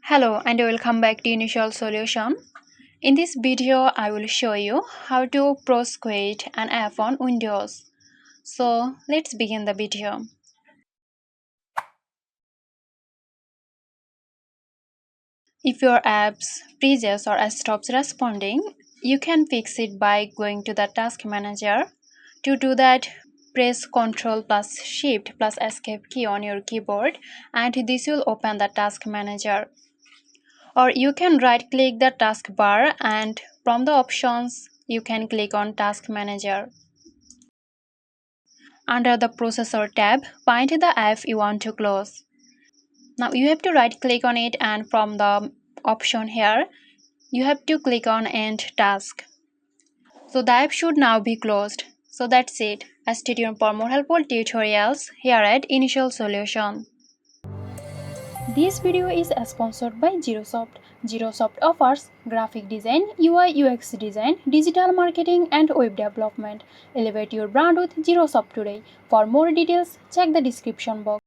Hello and welcome back to Initial Solution. In this video, I will show you how to prosecute an app on Windows. So let's begin the video. If your app freezes or stops responding, you can fix it by going to the Task Manager. To do that, press Ctrl plus Shift plus Escape key on your keyboard and this will open the Task Manager. Or you can right click the taskbar and from the options you can click on Task Manager. Under the Processor tab, find the app you want to close. Now you have to right click on it and from the option here you have to click on End Task. So the app should now be closed. So that's it. Stay tuned for more helpful tutorials here at Initial Solution. This video is sponsored by Zerosoft. Zerosoft offers graphic design, UI UX design, digital marketing and web development. Elevate your brand with Zerosoft today. For more details, check the description box.